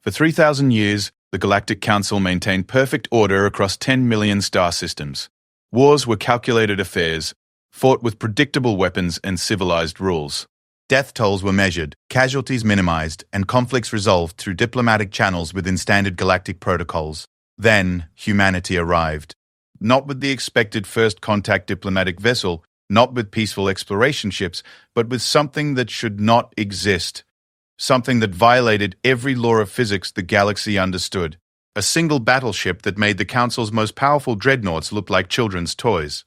For 3,000 years, the Galactic Council maintained perfect order across 10 million star systems. Wars were calculated affairs, fought with predictable weapons and civilized rules. Death tolls were measured, casualties minimized, and conflicts resolved through diplomatic channels within standard galactic protocols. Then, humanity arrived. Not with the expected first-contact diplomatic vessel, not with peaceful exploration ships, but with something that should not exist. Something that violated every law of physics the galaxy understood. A single battleship that made the Council's most powerful dreadnoughts look like children's toys.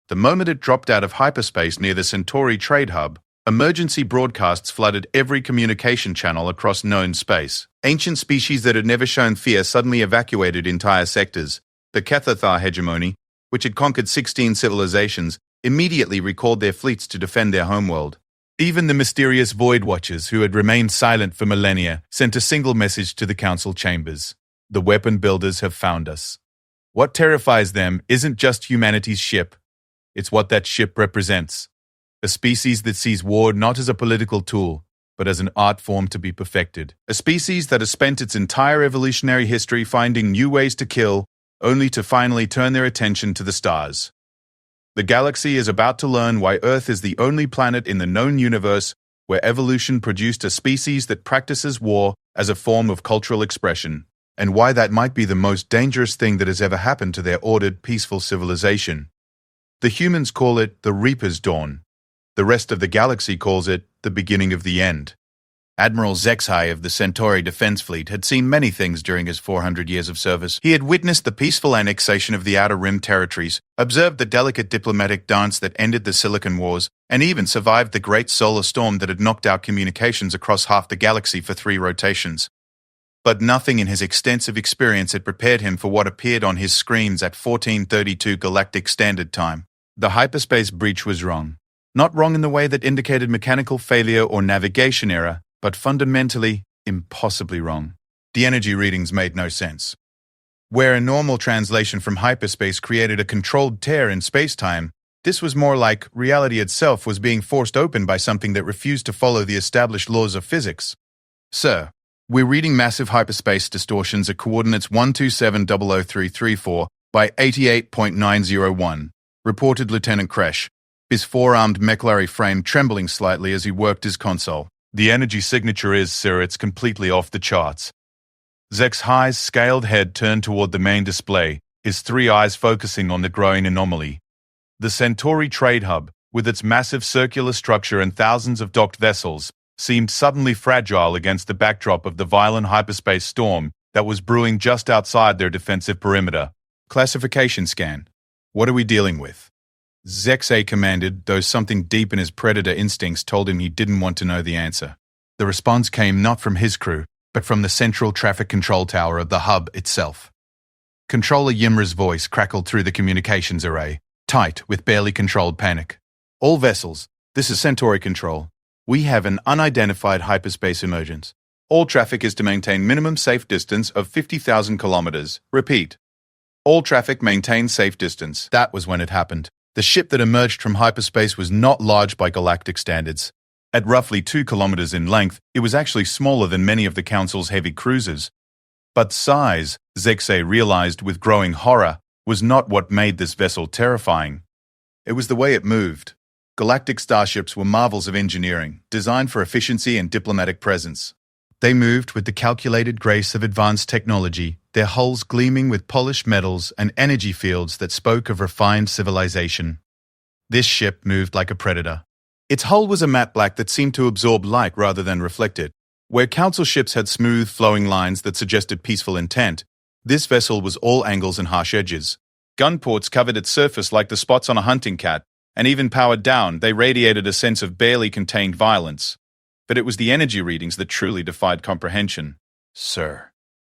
The moment it dropped out of hyperspace near the Centauri trade hub, emergency broadcasts flooded every communication channel across known space. Ancient species that had never shown fear suddenly evacuated entire sectors. The Kethathar hegemony, which had conquered 16 civilizations, immediately recalled their fleets to defend their homeworld. Even the mysterious Void Watchers, who had remained silent for millennia, sent a single message to the Council chambers. The weapon builders have found us. What terrifies them isn't just humanity's ship. It's what that ship represents. A species that sees war not as a political tool, but as an art form to be perfected. A species that has spent its entire evolutionary history finding new ways to kill, only to finally turn their attention to the stars. The galaxy is about to learn why Earth is the only planet in the known universe where evolution produced a species that practices war as a form of cultural expression, and why that might be the most dangerous thing that has ever happened to their ordered, peaceful civilization. The humans call it the Reaper's Dawn. The rest of the galaxy calls it the beginning of the end. Admiral Zexai of the Centauri Defense Fleet had seen many things during his 400 years of service. He had witnessed the peaceful annexation of the Outer Rim territories, observed the delicate diplomatic dance that ended the Silicon Wars, and even survived the great solar storm that had knocked out communications across half the galaxy for 3 rotations. But nothing in his extensive experience had prepared him for what appeared on his screens at 1432 Galactic Standard Time. The hyperspace breach was wrong. Not wrong in the way that indicated mechanical failure or navigation error, but fundamentally, impossibly wrong. The energy readings made no sense. Where a normal translation from hyperspace created a controlled tear in space-time, this was more like reality itself was being forced open by something that refused to follow the established laws of physics. Sir, we're reading massive hyperspace distortions at coordinates 1270034 by 88.901, reported Lieutenant Kresh, his four-armed mechlary frame trembling slightly as he worked his console. The energy signature is, sir, it's completely off the charts. Zexai's scaled head turned toward the main display, his 3 eyes focusing on the growing anomaly. The Centauri trade hub, with its massive circular structure and thousands of docked vessels, seemed suddenly fragile against the backdrop of the violent hyperspace storm that was brewing just outside their defensive perimeter. Classification scan. What are we dealing with? Zexai commanded, though something deep in his predator instincts told him he didn't want to know the answer. The response came not from his crew, but from the central traffic control tower of the hub itself. Controller Ymra's voice crackled through the communications array, tight with barely controlled panic. All vessels, this is Centauri Control. We have an unidentified hyperspace emergence. All traffic is to maintain minimum safe distance of 50,000 kilometers. Repeat. All traffic maintain safe distance. That was when it happened. The ship that emerged from hyperspace was not large by galactic standards. At roughly 2 kilometers in length, it was actually smaller than many of the Council's heavy cruisers. But size, Zexai realized with growing horror, was not what made this vessel terrifying. It was the way it moved. Galactic starships were marvels of engineering, designed for efficiency and diplomatic presence. They moved with the calculated grace of advanced technology, their hulls gleaming with polished metals and energy fields that spoke of refined civilization. This ship moved like a predator. Its hull was a matte black that seemed to absorb light rather than reflect it. Where Council ships had smooth, flowing lines that suggested peaceful intent, this vessel was all angles and harsh edges. Gun ports covered its surface like the spots on a hunting cat, and even powered down, they radiated a sense of barely contained violence. But it was the energy readings that truly defied comprehension. Sir,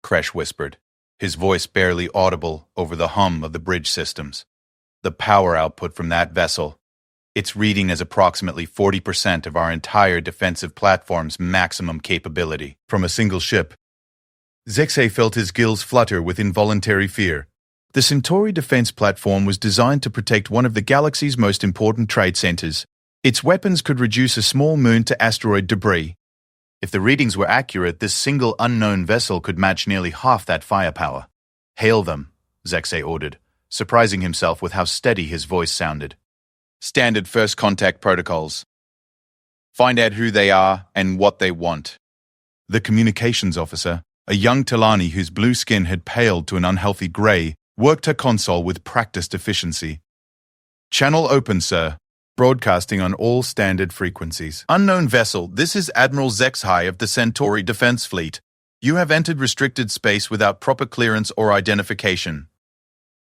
Kresh whispered, his voice barely audible over the hum of the bridge systems. The power output from that vessel. Its reading is approximately 40% of our entire defensive platform's maximum capability from a single ship. Zexai felt his gills flutter with involuntary fear. The Centauri defense platform was designed to protect one of the galaxy's most important trade centers. Its weapons could reduce a small moon to asteroid debris. If the readings were accurate, this single unknown vessel could match nearly half that firepower. "Hail them," Zexay ordered, surprising himself with how steady his voice sounded. "Standard first contact protocols. Find out who they are and what they want." The communications officer, a young Talani whose blue skin had paled to an unhealthy grey, worked her console with practiced efficiency. "Channel open, sir. Broadcasting on all standard frequencies. Unknown vessel, this is Admiral Zexai of the Centauri Defense Fleet. You have entered restricted space without proper clearance or identification.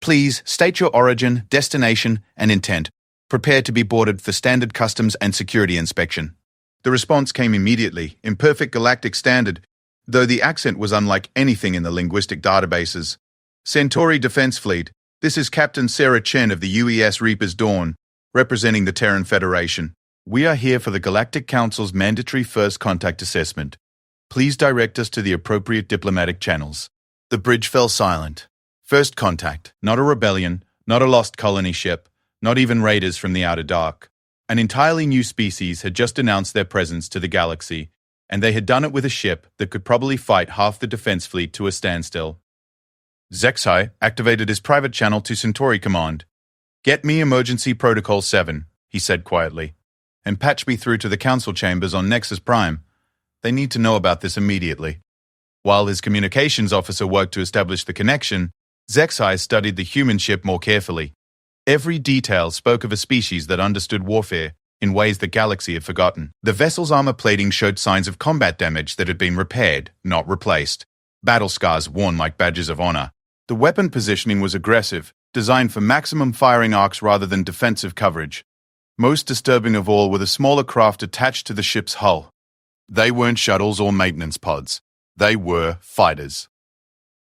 Please state your origin, destination, and intent. Prepare to be boarded for standard customs and security inspection." The response came immediately, in perfect galactic standard, though the accent was unlike anything in the linguistic databases. "Centauri Defense Fleet, this is Captain Sarah Chen of the UES Reaper's Dawn, representing the Terran Federation. We are here for the Galactic Council's mandatory first contact assessment. Please direct us to the appropriate diplomatic channels." The bridge fell silent. First contact, not a rebellion, not a lost colony ship, not even raiders from the outer dark. An entirely new species had just announced their presence to the galaxy, and they had done it with a ship that could probably fight half the defense fleet to a standstill. Zexai activated his private channel to Centauri Command. "Get me Emergency Protocol 7, he said quietly, "and patch me through to the council chambers on Nexus Prime. They need to know about this immediately." While his communications officer worked to establish the connection, Zexai studied the human ship more carefully. Every detail spoke of a species that understood warfare in ways the galaxy had forgotten. The vessel's armor plating showed signs of combat damage that had been repaired, not replaced. Battle scars worn like badges of honor. The weapon positioning was aggressive, designed for maximum firing arcs rather than defensive coverage. Most disturbing of all were the smaller craft attached to the ship's hull. They weren't shuttles or maintenance pods. They were fighters.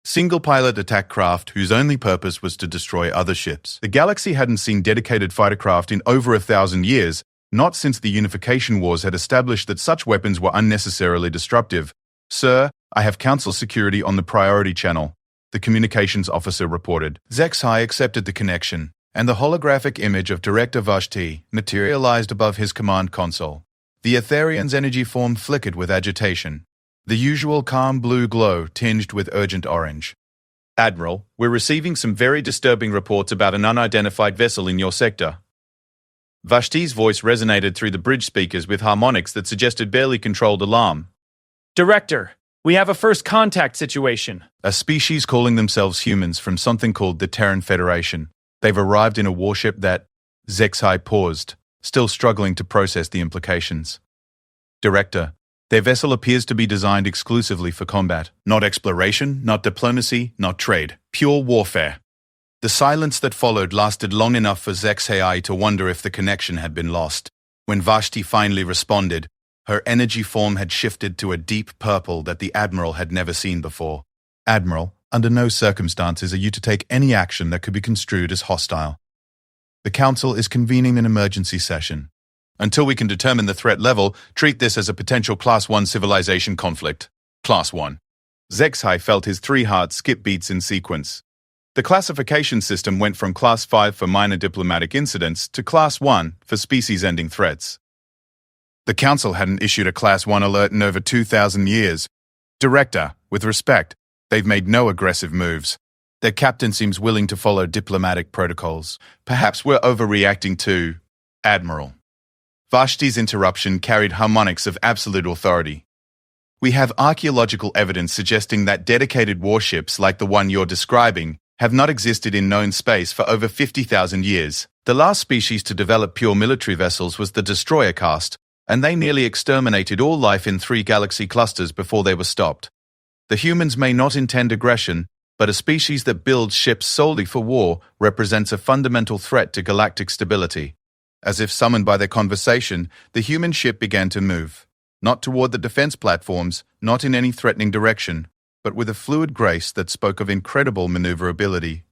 Single-pilot attack craft whose only purpose was to destroy other ships. The galaxy hadn't seen dedicated fighter craft in over 1,000 years, not since the Unification Wars had established that such weapons were unnecessarily disruptive. "Sir, I have council security on the priority channel," the communications officer reported. Zexai accepted the connection, and the holographic image of Director Vashti materialized above his command console. The Etherian's energy form flickered with agitation, the usual calm blue glow tinged with urgent orange. "Admiral, we're receiving some very disturbing reports about an unidentified vessel in your sector." Vashti's voice resonated through the bridge speakers with harmonics that suggested barely controlled alarm. "Director, we have a first contact situation." A species calling themselves humans from something called the Terran Federation. They've arrived in a warship that... Zexai paused, still struggling to process the implications. "Director, their vessel appears to be designed exclusively for combat. Not exploration, not diplomacy, not trade. Pure warfare." The silence that followed lasted long enough for Zexai to wonder if the connection had been lost. When Vashti finally responded, her energy form had shifted to a deep purple that the Admiral had never seen before. "Admiral, under no circumstances are you to take any action that could be construed as hostile. The Council is convening an emergency session. Until we can determine the threat level, treat this as a potential Class 1 civilization conflict. Class 1. Zexai felt his 3 hearts skip beats in sequence. The classification system went from Class 5 for minor diplomatic incidents to Class 1 for species-ending threats. The Council hadn't issued a Class 1 alert in over 2,000 years. "Director, with respect, they've made no aggressive moves. Their captain seems willing to follow diplomatic protocols. Perhaps we're overreacting to... Admiral." Vashti's interruption carried harmonics of absolute authority. "We have archaeological evidence suggesting that dedicated warships like the one you're describing have not existed in known space for over 50,000 years. The last species to develop pure military vessels was the destroyer caste, and they nearly exterminated all life in 3 galaxy clusters before they were stopped. The humans may not intend aggression, but a species that builds ships solely for war represents a fundamental threat to galactic stability." As if summoned by their conversation, the human ship began to move, not toward the defense platforms, not in any threatening direction, but with a fluid grace that spoke of incredible maneuverability.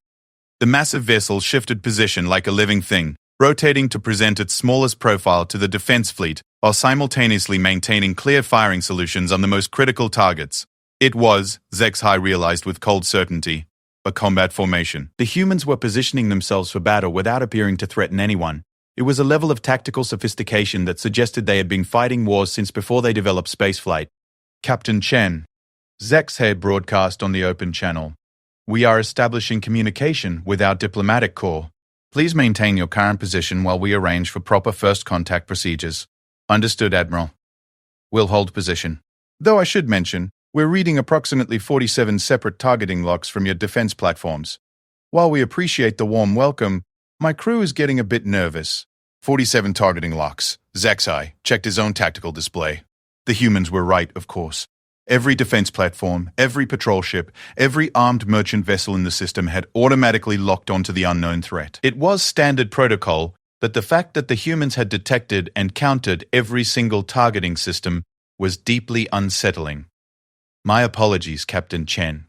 The massive vessel shifted position like a living thing, rotating to present its smallest profile to the defense fleet while simultaneously maintaining clear firing solutions on the most critical targets. It was, Zexai realized with cold certainty, a combat formation. The humans were positioning themselves for battle without appearing to threaten anyone. It was a level of tactical sophistication that suggested they had been fighting wars since before they developed spaceflight. Captain Chen. Zexhe broadcast on the open channel. We are establishing communication with our diplomatic corps. Please maintain your current position while we arrange for proper first contact procedures. Understood, Admiral. We'll hold position. Though I should mention, we're reading approximately 47 separate targeting logs from your defense platforms. While we appreciate the warm welcome, my crew is getting a bit nervous. 47 targeting locks. Zexai checked his own tactical display. The humans were right, of course. Every defense platform, every patrol ship, every armed merchant vessel in the system had automatically locked onto the unknown threat. It was standard protocol that the fact that the humans had detected and countered every single targeting system was deeply unsettling. My apologies, Captain Chen.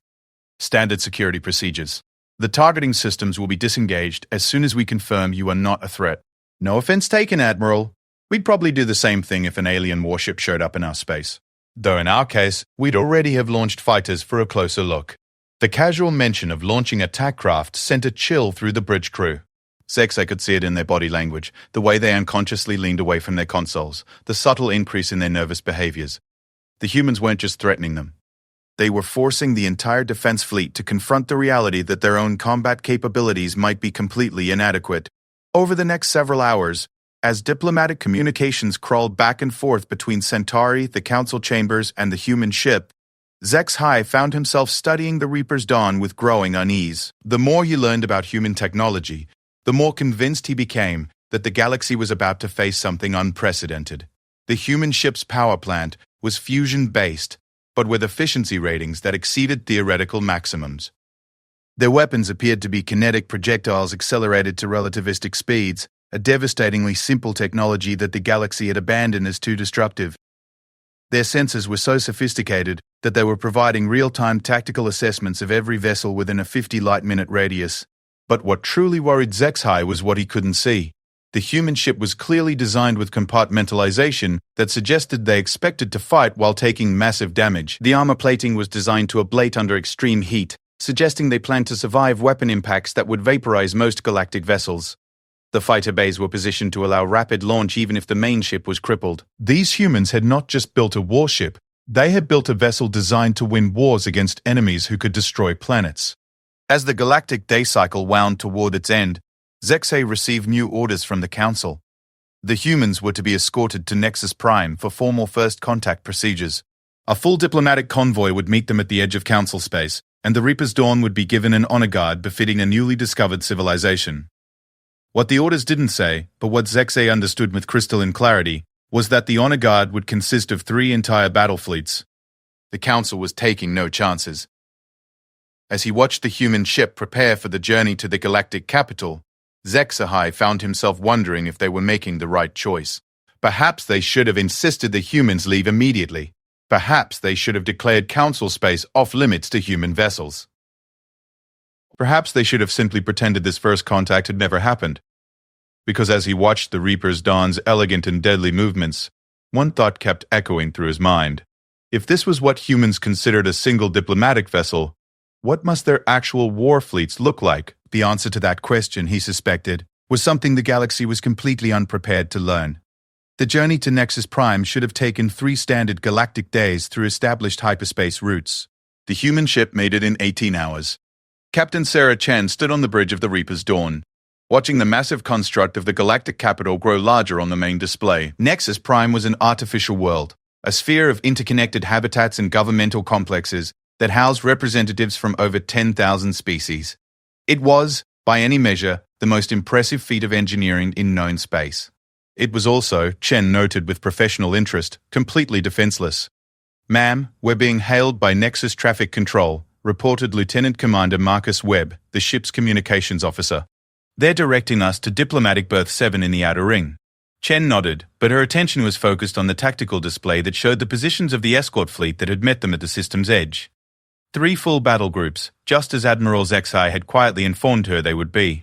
Standard security procedures. The targeting systems will be disengaged as soon as we confirm you are not a threat. No offense taken, Admiral. We'd probably do the same thing if an alien warship showed up in our space. Though in our case, we'd already have launched fighters for a closer look. The casual mention of launching attack craft sent a chill through the bridge crew. I could see it in their body language, the way they unconsciously leaned away from their consoles, the subtle increase in their nervous behaviors. The humans weren't just threatening them. They were forcing the entire defense fleet to confront the reality that their own combat capabilities might be completely inadequate. Over the next several hours, as diplomatic communications crawled back and forth between Centauri, the council chambers, and the human ship, Zexai found himself studying the Reaper's Dawn with growing unease. The more he learned about human technology, the more convinced he became that the galaxy was about to face something unprecedented. The human ship's power plant was fusion-based, but with efficiency ratings that exceeded theoretical maximums. Their weapons appeared to be kinetic projectiles accelerated to relativistic speeds, a devastatingly simple technology that the galaxy had abandoned as too destructive. Their sensors were so sophisticated that they were providing real-time tactical assessments of every vessel within a 50 light-minute radius. But what truly worried Zexai was what he couldn't see. The human ship was clearly designed with compartmentalization that suggested they expected to fight while taking massive damage. The armor plating was designed to ablate under extreme heat, suggesting they planned to survive weapon impacts that would vaporize most galactic vessels. The fighter bays were positioned to allow rapid launch even if the main ship was crippled. These humans had not just built a warship, they had built a vessel designed to win wars against enemies who could destroy planets. As the galactic day cycle wound toward its end, Zexai received new orders from the Council. The humans were to be escorted to Nexus Prime for formal first contact procedures. A full diplomatic convoy would meet them at the edge of Council space, and the Reaper's Dawn would be given an honor guard befitting a newly discovered civilization. What the orders didn't say, but what Zexai understood with crystalline clarity, was that the honor guard would consist of 3 entire battle fleets. The Council was taking no chances. As he watched the human ship prepare for the journey to the galactic capital, Zexai found himself wondering if they were making the right choice. Perhaps they should have insisted the humans leave immediately. Perhaps they should have declared Council space off-limits to human vessels. Perhaps they should have simply pretended this first contact had never happened. Because as he watched the Reaper's Dawn's elegant and deadly movements, one thought kept echoing through his mind. If this was what humans considered a single diplomatic vessel, what must their actual war fleets look like? The answer to that question, he suspected, was something the galaxy was completely unprepared to learn. The journey to Nexus Prime should have taken 3 standard galactic days through established hyperspace routes. The human ship made it in 18 hours. Captain Sarah Chen stood on the bridge of the Reaper's Dawn, watching the massive construct of the galactic capital grow larger on the main display. Nexus Prime was an artificial world, a sphere of interconnected habitats and governmental complexes that housed representatives from over 10,000 species. It was, by any measure, the most impressive feat of engineering in known space. It was also, Chen noted with professional interest, completely defenseless. "Ma'am, we're being hailed by Nexus Traffic Control," reported Lieutenant Commander Marcus Webb, the ship's communications officer. "They're directing us to Diplomatic Berth 7 in the Outer Ring." Chen nodded, but her attention was focused on the tactical display that showed the positions of the escort fleet that had met them at the system's edge. 3 full battle groups, just as Admiral Zexai had quietly informed her they would be.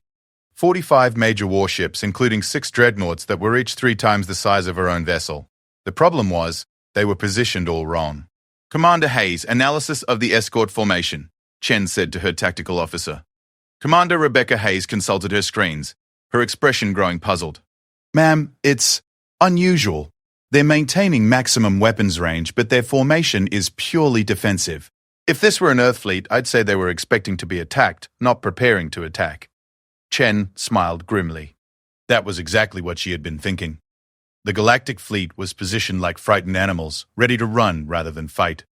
45 major warships, including 6 dreadnoughts that were each 3 times the size of her own vessel. The problem was, they were positioned all wrong. "Commander Hayes, analysis of the escort formation," Chen said to her tactical officer. Commander Rebecca Hayes consulted her screens, her expression growing puzzled. "Ma'am, it's unusual. They're maintaining maximum weapons range, but their formation is purely defensive. If this were an Earth fleet, I'd say they were expecting to be attacked, not preparing to attack. Chen smiled grimly. That was exactly what she had been thinking. The Galactic fleet was positioned like frightened animals, ready to run rather than fight.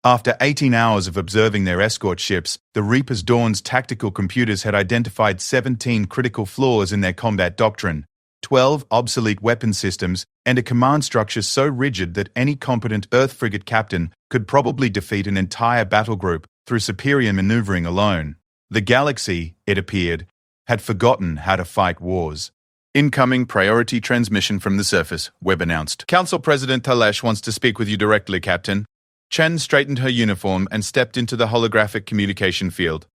After 18 hours of observing their escort ships, the Reaper's Dawn's tactical computers had identified 17 critical flaws in their combat doctrine, 12 obsolete weapon systems, and a command structure so rigid that any competent Earth frigate captain could probably defeat an entire battle group through superior maneuvering alone. The galaxy, it appeared, had forgotten how to fight wars. Incoming priority transmission from the surface, Webb announced. Council President Talesh wants to speak with you directly, Captain. Chen straightened her uniform and stepped into the holographic communication field.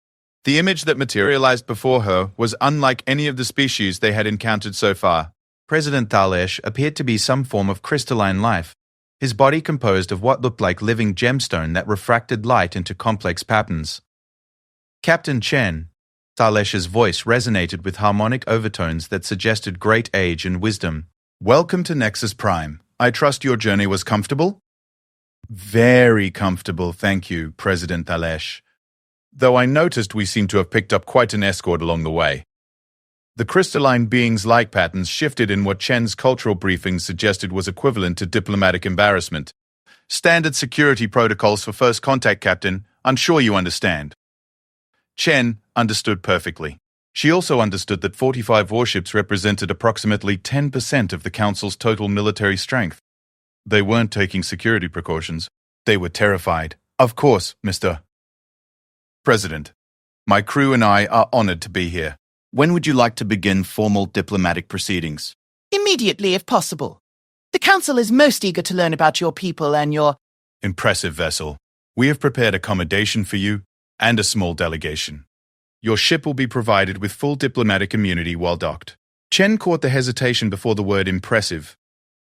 The image that materialized before her was unlike any of the species they had encountered so far. President Talesh appeared to be some form of crystalline life, his body composed of what looked like living gemstone that refracted light into complex patterns. Captain Chen, Talesh's voice resonated with harmonic overtones that suggested great age and wisdom. Welcome to Nexus Prime. I trust your journey was comfortable? Very comfortable, thank you, President Talesh. Though I noticed we seem to have picked up quite an escort along the way. The crystalline being's light patterns shifted in what Chen's cultural briefing suggested was equivalent to diplomatic embarrassment. Standard security protocols for first contact, Captain. I'm sure you understand. Chen understood perfectly. She also understood that 45 warships represented approximately 10% of the Council's total military strength. They weren't taking security precautions. They were terrified. Of course, Mr. President. My crew and I are honored to be here. When would you like to begin formal diplomatic proceedings? Immediately, if possible. The Council is most eager to learn about your people and your... Impressive vessel. We have prepared accommodation for you and a small delegation. Your ship will be provided with full diplomatic immunity while docked. Chen caught the hesitation before the word impressive.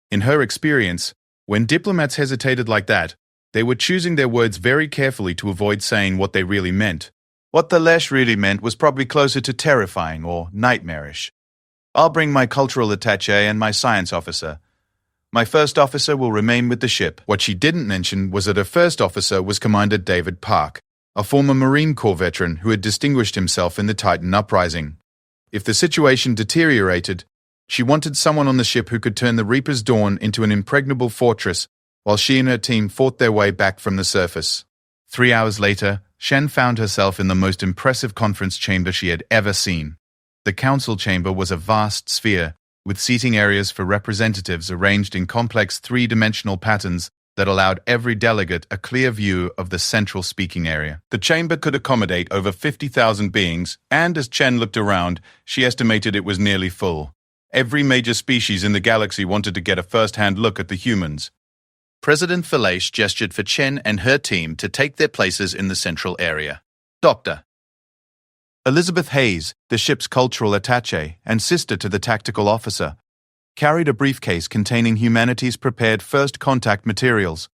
In her experience, when diplomats hesitated like that, they were choosing their words very carefully to avoid saying what they really meant. What Talesh really meant was probably closer to terrifying or nightmarish. I'll bring my cultural attaché and my science officer. My first officer will remain with the ship. What she didn't mention was that her first officer was Commander David Park, a former Marine Corps veteran who had distinguished himself in the Titan uprising. If the situation deteriorated, she wanted someone on the ship who could turn the Reaper's Dawn into an impregnable fortress while she and her team fought their way back from the surface. 3 hours later, Shen found herself in the most impressive conference chamber she had ever seen. The council chamber was a vast sphere, with seating areas for representatives arranged in complex three-dimensional patterns that allowed every delegate a clear view of the central speaking area. The chamber could accommodate over 50,000 beings, and as Chen looked around, she estimated it was nearly full. Every major species in the galaxy wanted to get a first-hand look at the humans. President Falaise gestured for Chen and her team to take their places in the central area. Dr. Elizabeth Hayes, the ship's cultural attaché and sister to the tactical officer, carried a briefcase containing humanity's prepared first contact materials.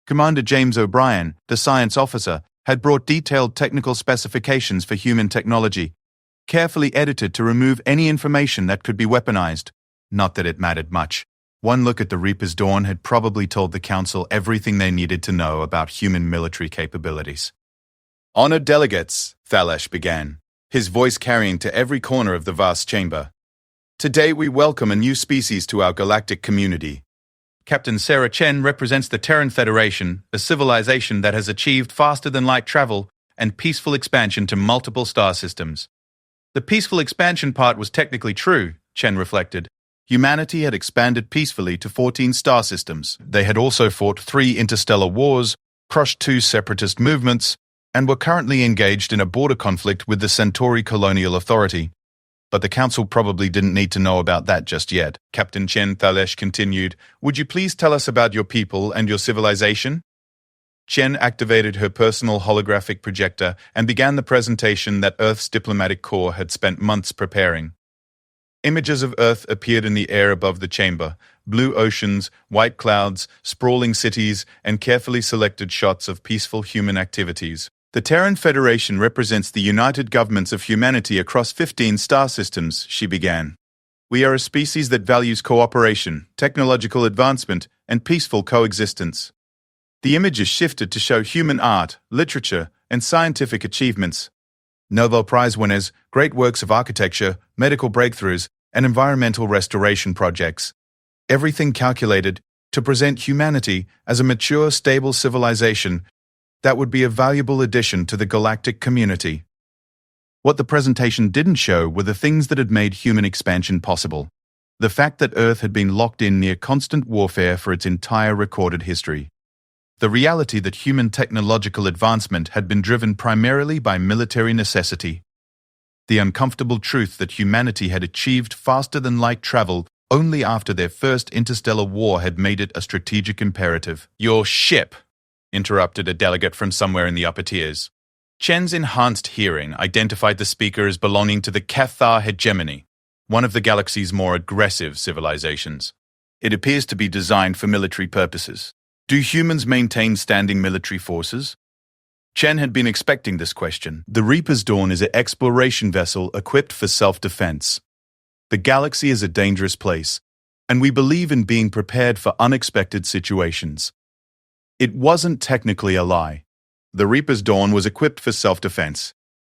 Commander James O'Brien, the science officer, had brought detailed technical specifications for human technology, carefully edited to remove any information that could be weaponized. Not that it mattered much. One look at the Reaper's Dawn had probably told the Council everything they needed to know about human military capabilities. Honored delegates, Talesh began, his voice carrying to every corner of the vast chamber. Today we welcome a new species to our galactic community. Captain Sarah Chen represents the Terran Federation, a civilization that has achieved faster-than-light travel and peaceful expansion to multiple star systems. The peaceful expansion part was technically true, Chen reflected. Humanity had expanded peacefully to 14 star systems. They had also fought 3 interstellar wars, crushed 2 separatist movements, and were currently engaged in a border conflict with the Centauri Colonial Authority. But the Council probably didn't need to know about that just yet. Captain Chen Talesh continued, "Would you please tell us about your people and your civilization?" Chen activated her personal holographic projector and began the presentation that Earth's diplomatic corps had spent months preparing. Images of Earth appeared in the air above the chamber, blue oceans, white clouds, sprawling cities, and carefully selected shots of peaceful human activities. The Terran Federation represents the united governments of humanity across 15 star systems, she began. We are a species that values cooperation, technological advancement, and peaceful coexistence. The image is shifted to show human art, literature, and scientific achievements. Nobel Prize winners, great works of architecture, medical breakthroughs, and environmental restoration projects. Everything calculated to present humanity as a mature, stable civilization that would be a valuable addition to the galactic community. What the presentation didn't show were the things that had made human expansion possible. The fact that Earth had been locked in near constant warfare for its entire recorded history. The reality that human technological advancement had been driven primarily by military necessity. The uncomfortable truth that humanity had achieved faster-than-light travel only after their first interstellar war had made it a strategic imperative. "Your ship," interrupted a delegate from somewhere in the upper tiers. Chen's enhanced hearing identified the speaker as belonging to the Cathar hegemony, one of the galaxy's more aggressive civilizations. "It appears to be designed for military purposes. Do humans maintain standing military forces?" Chen had been expecting this question. The Reaper's Dawn is an exploration vessel equipped for self-defense. The galaxy is a dangerous place, and we believe in being prepared for unexpected situations. It wasn't technically a lie. The Reaper's Dawn was equipped for self-defense.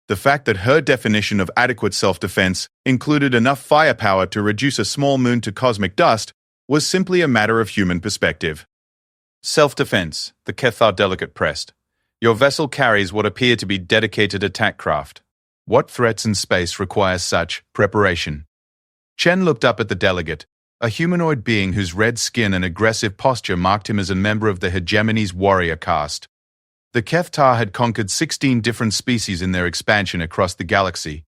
The fact that her definition of adequate self-defense included enough firepower to reduce a small moon to cosmic dust was simply a matter of human perspective. "Self-defense," the Cathar delegate pressed. "Your vessel carries what appear to be dedicated attack craft. What threats in space require such preparation?" Chen looked up at the delegate, a humanoid being whose red skin and aggressive posture marked him as a member of the hegemony's warrior caste. The Cathar had conquered 16 different species in their expansion across the galaxy,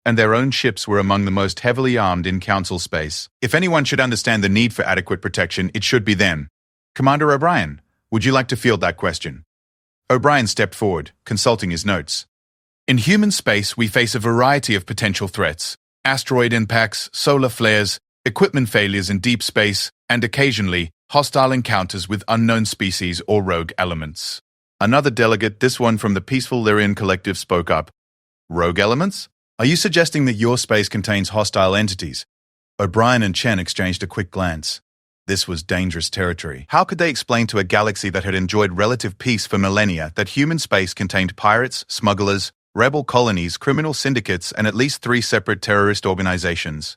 and their own ships were among the most heavily armed in Council space. If anyone should understand the need for adequate protection, it should be them. "Commander O'Brien, would you like to field that question?" O'Brien stepped forward, consulting his notes. "In human space, we face a variety of potential threats: asteroid impacts, solar flares, equipment failures in deep space, and occasionally, hostile encounters with unknown species or rogue elements." Another delegate, this one from the Peaceful Lyrian Collective, spoke up. "Rogue elements? Are you suggesting that your space contains hostile entities?" O'Brien and Chen exchanged a quick glance. This was dangerous territory. How could they explain to a galaxy that had enjoyed relative peace for millennia that human space contained pirates, smugglers, rebel colonies, criminal syndicates, and at least 3 separate terrorist organizations?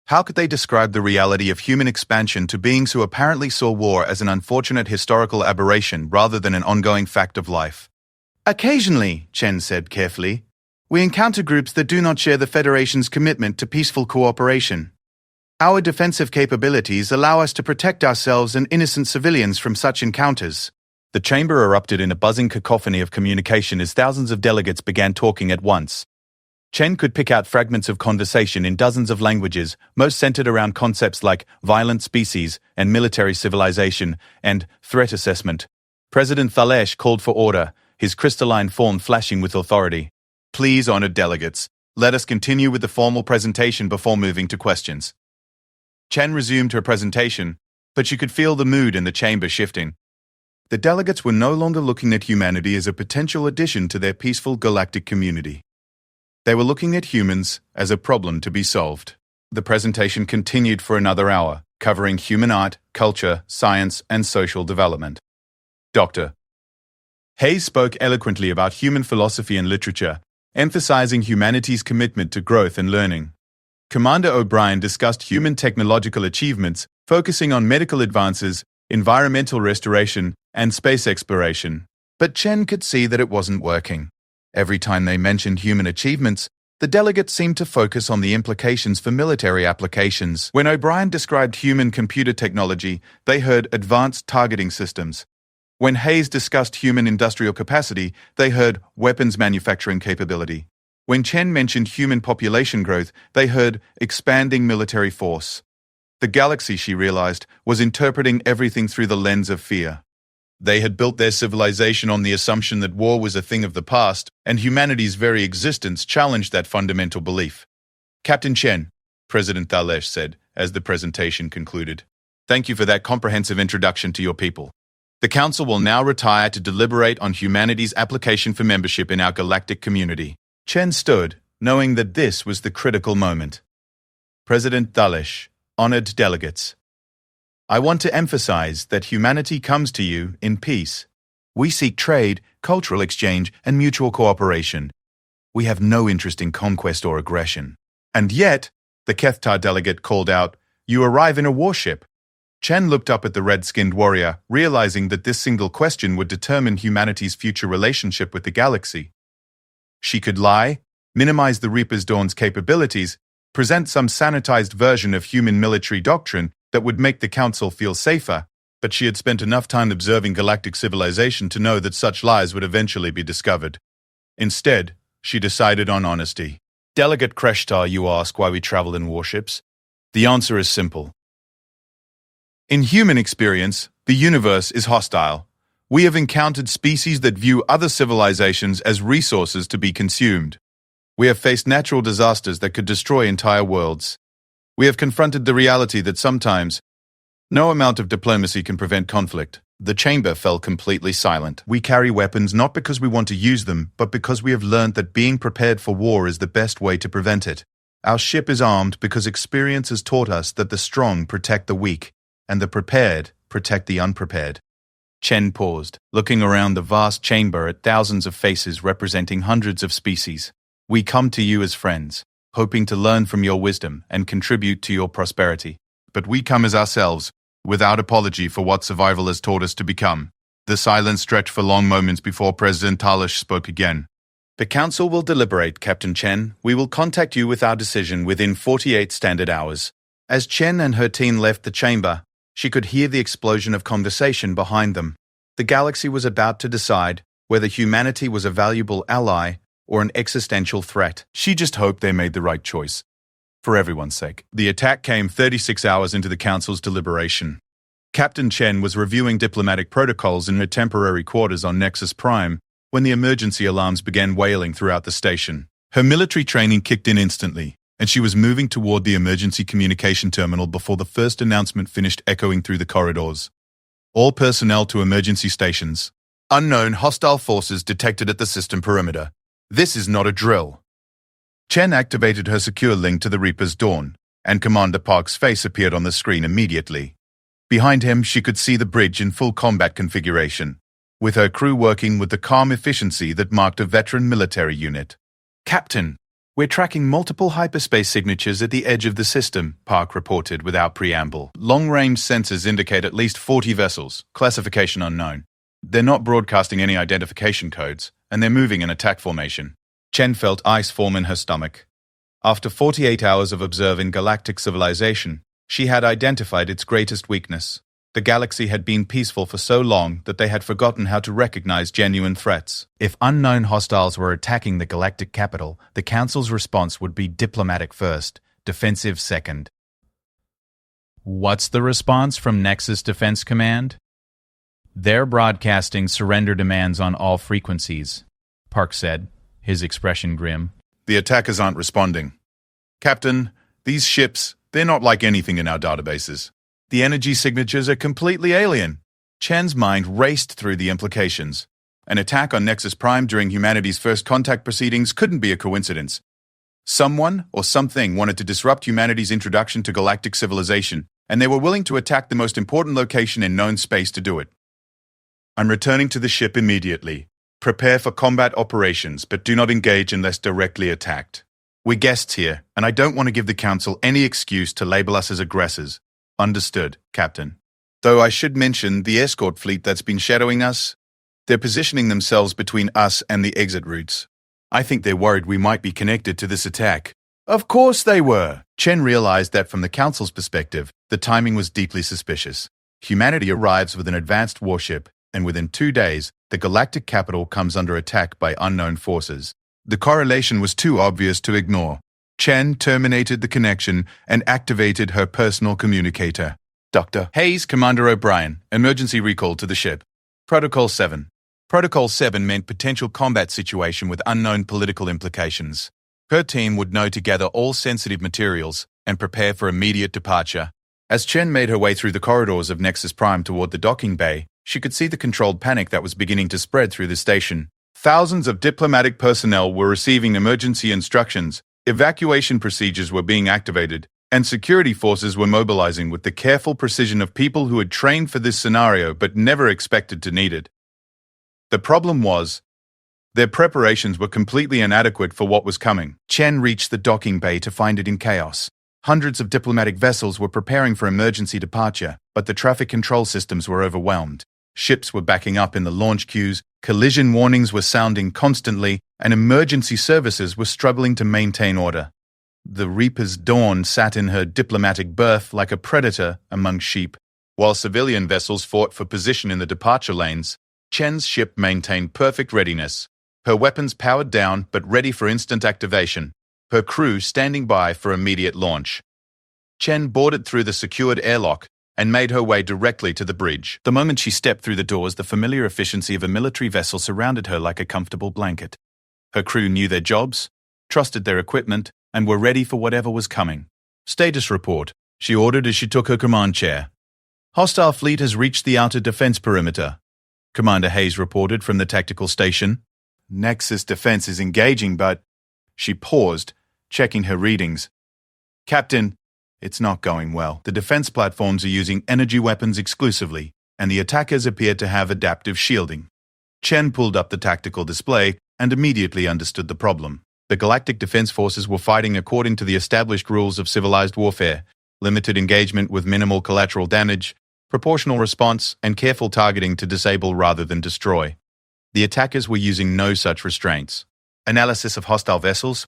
How could they describe the reality of human expansion to beings who apparently saw war as an unfortunate historical aberration rather than an ongoing fact of life? "Occasionally," Chen said carefully, "we encounter groups that do not share the Federation's commitment to peaceful cooperation. Our defensive capabilities allow us to protect ourselves and innocent civilians from such encounters." The chamber erupted in a buzzing cacophony of communication as thousands of delegates began talking at once. Chen could pick out fragments of conversation in dozens of languages, most centered around concepts like violent species and military civilization and threat assessment. President Thalesh called for order, his crystalline form flashing with authority. "Please, honored delegates, let us continue with the formal presentation before moving to questions." Chen resumed her presentation, but she could feel the mood in the chamber shifting. The delegates were no longer looking at humanity as a potential addition to their peaceful galactic community. They were looking at humans as a problem to be solved. The presentation continued for another hour, covering human art, culture, science, and social development. Dr. Hayes spoke eloquently about human philosophy and literature, emphasizing humanity's commitment to growth and learning. Commander O'Brien discussed human technological achievements, focusing on medical advances, environmental restoration, and space exploration. But Chen could see that it wasn't working. Every time they mentioned human achievements, the delegates seemed to focus on the implications for military applications. When O'Brien described human computer technology, they heard advanced targeting systems. When Hayes discussed human industrial capacity, they heard weapons manufacturing capability. When Chen mentioned human population growth, they heard expanding military force. The galaxy, she realized, was interpreting everything through the lens of fear. They had built their civilization on the assumption that war was a thing of the past, and humanity's very existence challenged that fundamental belief. "Captain Chen," President Thalesh said, as the presentation concluded, "thank you for that comprehensive introduction to your people. The Council will now retire to deliberate on humanity's application for membership in our galactic community." Chen stood, knowing that this was the critical moment. President Dulles, honored delegates. I want to emphasize that humanity comes to you in peace. We seek trade, cultural exchange, and mutual cooperation. We have no interest in conquest or aggression. And yet, the Kethtar delegate called out, "You arrive in a warship." Chen looked up at the red-skinned warrior, realizing that this single question would determine humanity's future relationship with the galaxy. She could lie, minimize the Reaper's Dawn's capabilities, present some sanitized version of human military doctrine that would make the Council feel safer, but she had spent enough time observing galactic civilization to know that such lies would eventually be discovered. Instead, she decided on honesty. Delegate Kreshtar, you ask why we travel in warships? The answer is simple. In human experience, the universe is hostile. We have encountered species that view other civilizations as resources to be consumed. We have faced natural disasters that could destroy entire worlds. We have confronted the reality that sometimes no amount of diplomacy can prevent conflict. The chamber fell completely silent. We carry weapons not because we want to use them, but because we have learned that being prepared for war is the best way to prevent it. Our ship is armed because experience has taught us that the strong protect the weak, and the prepared protect the unprepared. Chen paused, looking around the vast chamber at thousands of faces representing hundreds of species. We come to you as friends, hoping to learn from your wisdom and contribute to your prosperity. But we come as ourselves, without apology for what survival has taught us to become. The silence stretched for long moments before President Dulles spoke again. The Council will deliberate, Captain Chen. We will contact you with our decision within 48 standard hours. As Chen and her team left the chamber, she could hear the explosion of conversation behind them. The galaxy was about to decide whether humanity was a valuable ally or an existential threat. She just hoped they made the right choice. For everyone's sake. The attack came 36 hours into the Council's deliberation. Captain Chen was reviewing diplomatic protocols in her temporary quarters on Nexus Prime when the emergency alarms began wailing throughout the station. Her military training kicked in instantly, and she was moving toward the emergency communication terminal before the first announcement finished echoing through the corridors. All personnel to emergency stations. Unknown hostile forces detected at the system perimeter. This is not a drill. Chen activated her secure link to the Reaper's Dawn, and Commander Park's face appeared on the screen immediately. Behind him, she could see the bridge in full combat configuration, with her crew working with the calm efficiency that marked a veteran military unit. Captain, we're tracking multiple hyperspace signatures at the edge of the system, Park reported without preamble. Long-range sensors indicate at least 40 vessels, classification unknown. They're not broadcasting any identification codes, and they're moving in attack formation. Chen felt ice form in her stomach. After 48 hours of observing galactic civilization, she had identified its greatest weakness. The galaxy had been peaceful for so long that they had forgotten how to recognize genuine threats. If unknown hostiles were attacking the galactic capital, the Council's response would be diplomatic first, defensive second. What's the response from Nexus Defense Command? They're broadcasting surrender demands on all frequencies, Park said, his expression grim. The attackers aren't responding. Captain, these ships, they're not like anything in our databases. The energy signatures are completely alien. Chen's mind raced through the implications. An attack on Nexus Prime during humanity's first contact proceedings couldn't be a coincidence. Someone or something wanted to disrupt humanity's introduction to galactic civilization, and they were willing to attack the most important location in known space to do it. I'm returning to the ship immediately. Prepare for combat operations, but do not engage unless directly attacked. We're guests here, and I don't want to give the Council any excuse to label us as aggressors. Understood, Captain. Though I should mention the escort fleet that's been shadowing us. They're positioning themselves between us and the exit routes. I think they're worried we might be connected to this attack. Of course they were. Chen realized that from the Council's perspective, the timing was deeply suspicious. Humanity arrives with an advanced warship, and within 2 days, the galactic capital comes under attack by unknown forces. The correlation was too obvious to ignore. Chen terminated the connection and activated her personal communicator. Dr. Hayes, Commander O'Brien, emergency recall to the ship. Protocol 7. Protocol 7 meant potential combat situation with unknown political implications. Her team would know to gather all sensitive materials and prepare for immediate departure. As Chen made her way through the corridors of Nexus Prime toward the docking bay, she could see the controlled panic that was beginning to spread through the station. Thousands of diplomatic personnel were receiving emergency instructions, evacuation procedures were being activated, and security forces were mobilizing with the careful precision of people who had trained for this scenario but never expected to need it. The problem was, their preparations were completely inadequate for what was coming. Chen reached the docking bay to find it in chaos. Hundreds of diplomatic vessels were preparing for emergency departure, but the traffic control systems were overwhelmed. Ships were backing up in the launch queues, collision warnings were sounding constantly, and emergency services were struggling to maintain order. The Reaper's Dawn sat in her diplomatic berth like a predator among sheep. While civilian vessels fought for position in the departure lanes, Chen's ship maintained perfect readiness. Her weapons powered down but ready for instant activation. Her crew standing by for immediate launch. Chen boarded through the secured airlock and made her way directly to the bridge. The moment she stepped through the doors, the familiar efficiency of a military vessel surrounded her like a comfortable blanket. Her crew knew their jobs, trusted their equipment, and were ready for whatever was coming. Status report, she ordered as she took her command chair. Hostile fleet has reached the outer defense perimeter, Commander Hayes reported from the tactical station. Nexus defense is engaging, but... She paused, checking her readings. Captain, it's not going well. The defense platforms are using energy weapons exclusively, and the attackers appear to have adaptive shielding. Chen pulled up the tactical display and immediately understood the problem. The Galactic Defense Forces were fighting according to the established rules of civilized warfare: limited engagement with minimal collateral damage, proportional response, and careful targeting to disable rather than destroy. The attackers were using no such restraints. Analysis of hostile vessels.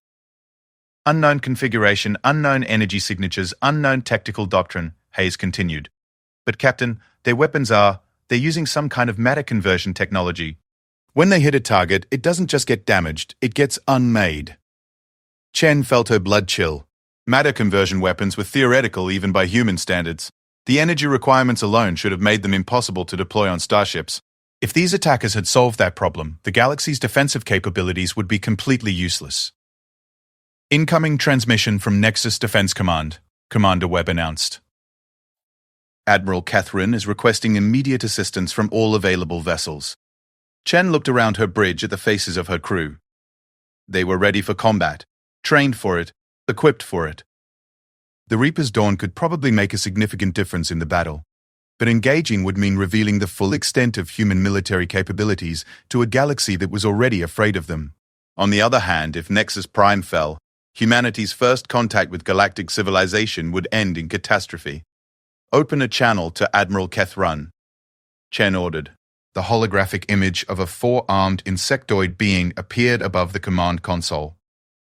Unknown configuration, unknown energy signatures, unknown tactical doctrine, Hayes continued. But Captain, their weapons they're using some kind of matter conversion technology. When they hit a target, it doesn't just get damaged, it gets unmade. Chen felt her blood chill. Matter conversion weapons were theoretical even by human standards. The energy requirements alone should have made them impossible to deploy on starships. If these attackers had solved that problem, the galaxy's defensive capabilities would be completely useless. Incoming transmission from Nexus Defense Command, Commander Webb announced. Admiral Catherine is requesting immediate assistance from all available vessels. Chen looked around her bridge at the faces of her crew. They were ready for combat, trained for it, equipped for it. The Reaper's Dawn could probably make a significant difference in the battle, but engaging would mean revealing the full extent of human military capabilities to a galaxy that was already afraid of them. On the other hand, if Nexus Prime fell, humanity's first contact with galactic civilization would end in catastrophe. Open a channel to Admiral Catherine, Chen ordered. The holographic image of a four-armed insectoid being appeared above the command console.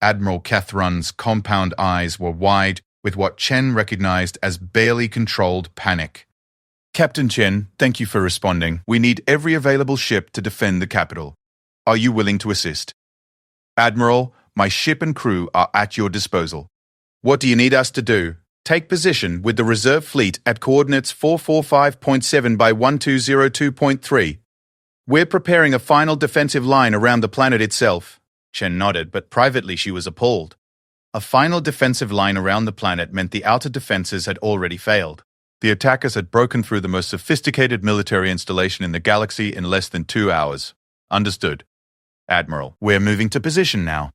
Admiral Catherine's compound eyes were wide with what Chen recognized as barely controlled panic. Captain Chen, thank you for responding. We need every available ship to defend the capital. Are you willing to assist? Admiral, my ship and crew are at your disposal. What do you need us to do? Take position with the reserve fleet at coordinates 445.7 by 1202.3. We're preparing a final defensive line around the planet itself. Chen nodded, but privately she was appalled. A final defensive line around the planet meant the outer defenses had already failed. The attackers had broken through the most sophisticated military installation in the galaxy in less than 2 hours. Understood. Admiral, we're moving to position now.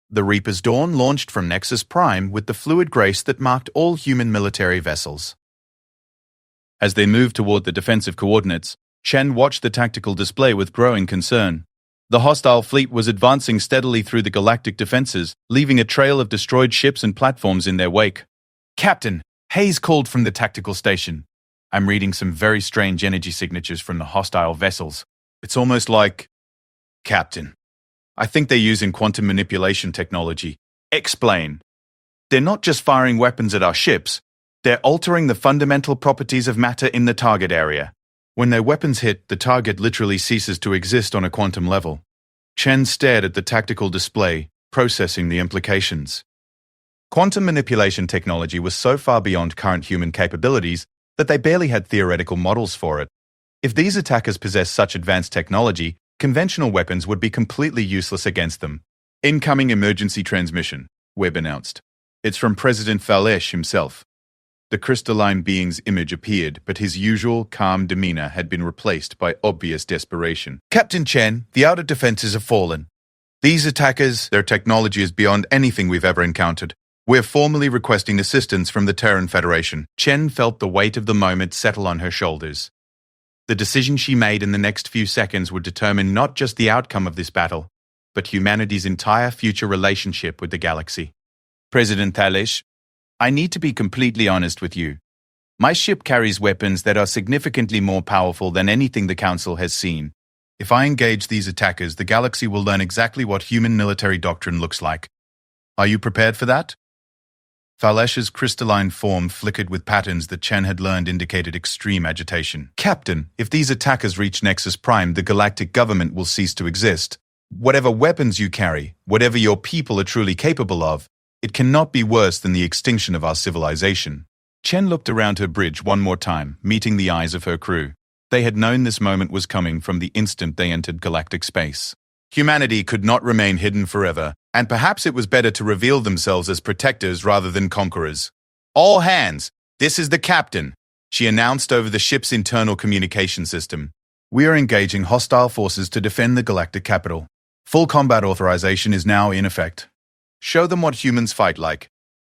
The Reaper's Dawn launched from Nexus Prime with the fluid grace that marked all human military vessels. As they moved toward the defensive coordinates, Chen watched the tactical display with growing concern. The hostile fleet was advancing steadily through the galactic defenses, leaving a trail of destroyed ships and platforms in their wake. Captain, Hayes called from the tactical station. I'm reading some very strange energy signatures from the hostile vessels. It's almost like... Captain, I think they're using quantum manipulation technology. Explain. They're not just firing weapons at our ships, they're altering the fundamental properties of matter in the target area. When their weapons hit, the target literally ceases to exist on a quantum level. Chen stared at the tactical display, processing the implications. Quantum manipulation technology was so far beyond current human capabilities that they barely had theoretical models for it. If these attackers possessed such advanced technology, conventional weapons would be completely useless against them. Incoming emergency transmission, Webb announced. It's from President Falesh himself. The crystalline being's image appeared, but his usual calm demeanor had been replaced by obvious desperation. Captain Chen, the outer defenses have fallen. These attackers, their technology is beyond anything we've ever encountered. We're formally requesting assistance from the Terran Federation. Chen felt the weight of the moment settle on her shoulders. The decision she made in the next few seconds would determine not just the outcome of this battle, but humanity's entire future relationship with the galaxy. President Thales, I need to be completely honest with you. My ship carries weapons that are significantly more powerful than anything the Council has seen. If I engage these attackers, the galaxy will learn exactly what human military doctrine looks like. Are you prepared for that? Thalesh's crystalline form flickered with patterns that Chen had learned indicated extreme agitation. Captain, if these attackers reach Nexus Prime, the galactic government will cease to exist. Whatever weapons you carry, whatever your people are truly capable of, it cannot be worse than the extinction of our civilization. Chen looked around her bridge one more time, meeting the eyes of her crew. They had known this moment was coming from the instant they entered galactic space. Humanity could not remain hidden forever, and perhaps it was better to reveal themselves as protectors rather than conquerors. All hands, this is the captain, she announced over the ship's internal communication system. We are engaging hostile forces to defend the galactic capital. Full combat authorization is now in effect. Show them what humans fight like.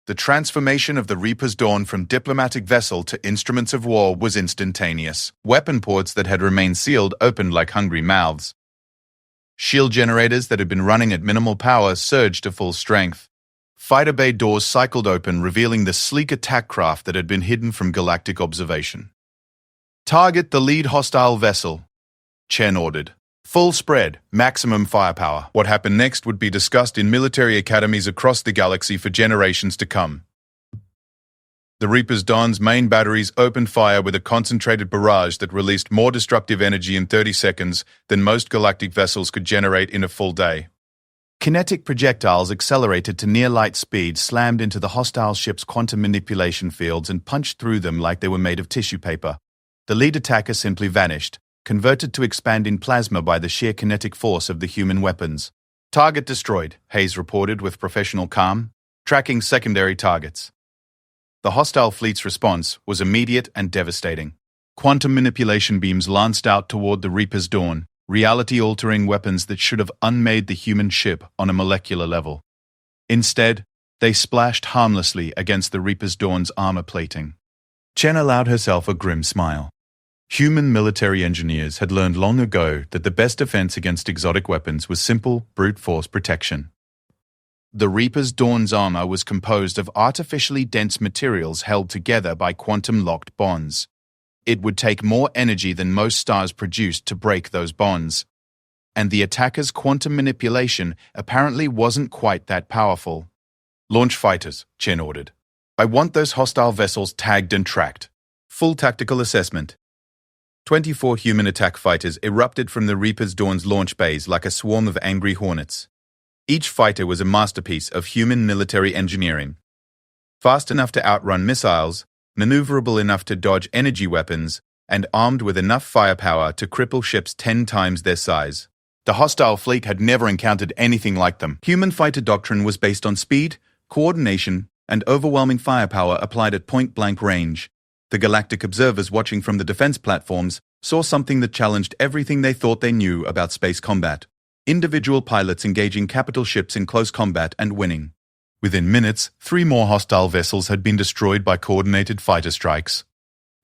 The transformation of the Reaper's Dawn from diplomatic vessel to instruments of war was instantaneous. Weapon ports that had remained sealed opened like hungry mouths. Shield generators that had been running at minimal power surged to full strength. Fighter bay doors cycled open, revealing the sleek attack craft that had been hidden from galactic observation. Target the lead hostile vessel, Chen ordered. Full spread, maximum firepower. What happened next would be discussed in military academies across the galaxy for generations to come. The Reaper's Dawn's main batteries opened fire with a concentrated barrage that released more destructive energy in 30 seconds than most galactic vessels could generate in a full day. Kinetic projectiles accelerated to near-light speed, slammed into the hostile ship's quantum manipulation fields and punched through them like they were made of tissue paper. The lead attacker simply vanished, converted to expanding plasma by the sheer kinetic force of the human weapons. Target destroyed, Hayes reported with professional calm, tracking secondary targets. The hostile fleet's response was immediate and devastating. Quantum manipulation beams lanced out toward the Reaper's Dawn, reality-altering weapons that should have unmade the human ship on a molecular level. Instead, they splashed harmlessly against the Reaper's Dawn's armor plating. Chen allowed herself a grim smile. Human military engineers had learned long ago that the best defense against exotic weapons was simple, brute force protection. The Reaper's Dawn's armor was composed of artificially dense materials held together by quantum-locked bonds. It would take more energy than most stars produced to break those bonds. And the attacker's quantum manipulation apparently wasn't quite that powerful. Launch fighters, Chen ordered. I want those hostile vessels tagged and tracked. Full tactical assessment. 24 human attack fighters erupted from the Reaper's Dawn's launch bays like a swarm of angry hornets. Each fighter was a masterpiece of human military engineering. Fast enough to outrun missiles, maneuverable enough to dodge energy weapons, and armed with enough firepower to cripple ships 10 times their size. The hostile fleet had never encountered anything like them. Human fighter doctrine was based on speed, coordination, and overwhelming firepower applied at point-blank range. The galactic observers watching from the defense platforms saw something that challenged everything they thought they knew about space combat. Individual pilots engaging capital ships in close combat and winning. Within minutes, 3 more hostile vessels had been destroyed by coordinated fighter strikes.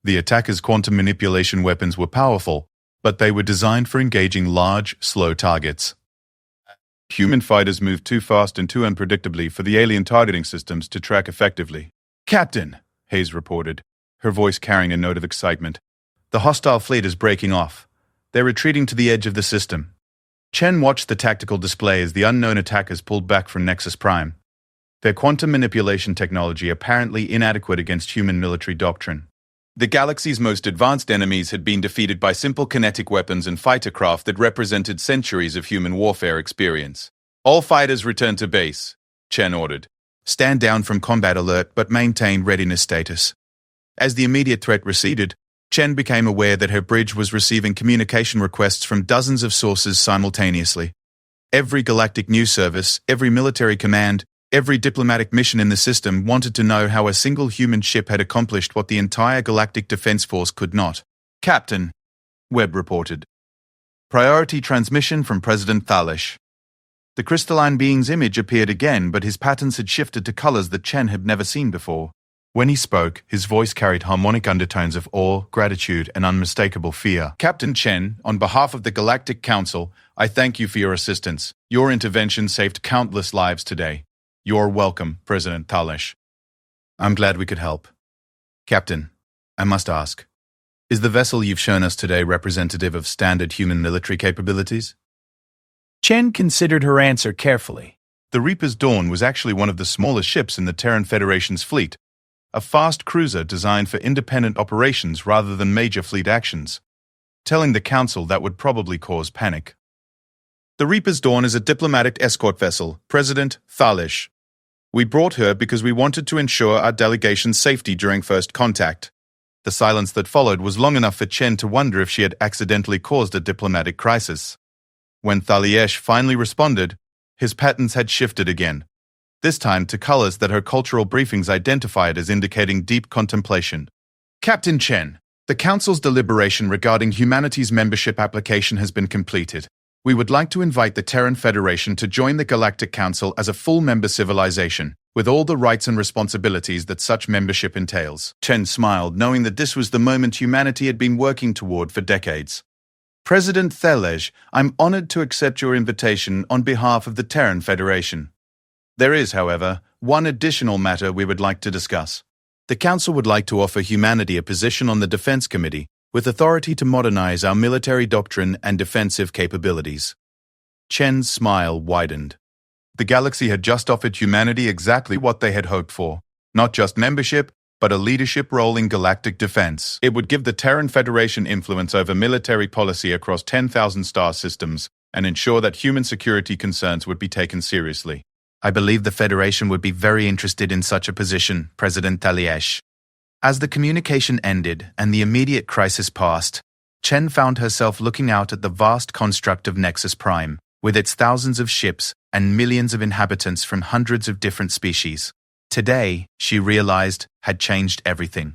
The attackers' quantum manipulation weapons were powerful, but they were designed for engaging large, slow targets. Human fighters moved too fast and too unpredictably for the alien targeting systems to track effectively. Captain, Hayes reported, her voice carrying a note of excitement. The hostile fleet is breaking off. They're retreating to the edge of the system. Chen watched the tactical display as the unknown attackers pulled back from Nexus Prime. Their quantum manipulation technology apparently inadequate against human military doctrine. The galaxy's most advanced enemies had been defeated by simple kinetic weapons and fighter craft that represented centuries of human warfare experience. All fighters return to base, Chen ordered. Stand down from combat alert but maintain readiness status. As the immediate threat receded, Chen became aware that her bridge was receiving communication requests from dozens of sources simultaneously. Every galactic news service, every military command, every diplomatic mission in the system wanted to know how a single human ship had accomplished what the entire galactic defense force could not. Captain, Webb reported. Priority transmission from President Thales. The crystalline being's image appeared again, but his patterns had shifted to colors that Chen had never seen before. When he spoke, his voice carried harmonic undertones of awe, gratitude, and unmistakable fear. Captain Chen, on behalf of the Galactic Council, I thank you for your assistance. Your intervention saved countless lives today. You're welcome, President Thales. I'm glad we could help. Captain, I must ask, is the vessel you've shown us today representative of standard human military capabilities? Chen considered her answer carefully. The Reaper's Dawn was actually one of the smallest ships in the Terran Federation's fleet, a fast cruiser designed for independent operations rather than major fleet actions. Telling the Council that would probably cause panic. The Reaper's Dawn is a diplomatic escort vessel, President Thales. We brought her because we wanted to ensure our delegation's safety during first contact. The silence that followed was long enough for Chen to wonder if she had accidentally caused a diplomatic crisis. When Thales finally responded, his patterns had shifted again, this time to colors that her cultural briefings identified as indicating deep contemplation. Captain Chen, the Council's deliberation regarding humanity's membership application has been completed. We would like to invite the Terran Federation to join the Galactic Council as a full member civilization, with all the rights and responsibilities that such membership entails. Chen smiled, knowing that this was the moment humanity had been working toward for decades. President Thales, I'm honored to accept your invitation on behalf of the Terran Federation. There is, however, one additional matter we would like to discuss. The Council would like to offer humanity a position on the Defense Committee, with authority to modernize our military doctrine and defensive capabilities. Chen's smile widened. The galaxy had just offered humanity exactly what they had hoped for, not just membership, but a leadership role in galactic defense. It would give the Terran Federation influence over military policy across 10,000 star systems and ensure that human security concerns would be taken seriously. I believe the Federation would be very interested in such a position, President Thales. As the communication ended and the immediate crisis passed, Chen found herself looking out at the vast construct of Nexus Prime, with its thousands of ships and millions of inhabitants from hundreds of different species. Today, she realized, had changed everything.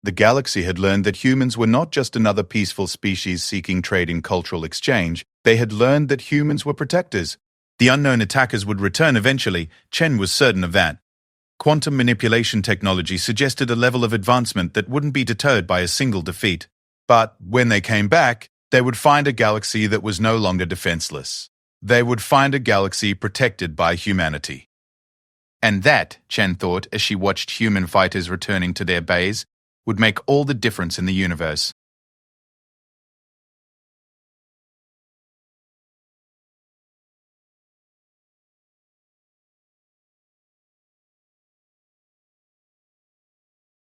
The galaxy had learned that humans were not just another peaceful species seeking trade and cultural exchange. They had learned that humans were protectors. The unknown attackers would return eventually. Chen was certain of that. Quantum manipulation technology suggested a level of advancement that wouldn't be deterred by a single defeat. But when they came back, they would find a galaxy that was no longer defenseless. They would find a galaxy protected by humanity. And that, Chen thought as she watched human fighters returning to their bays, would make all the difference in the universe.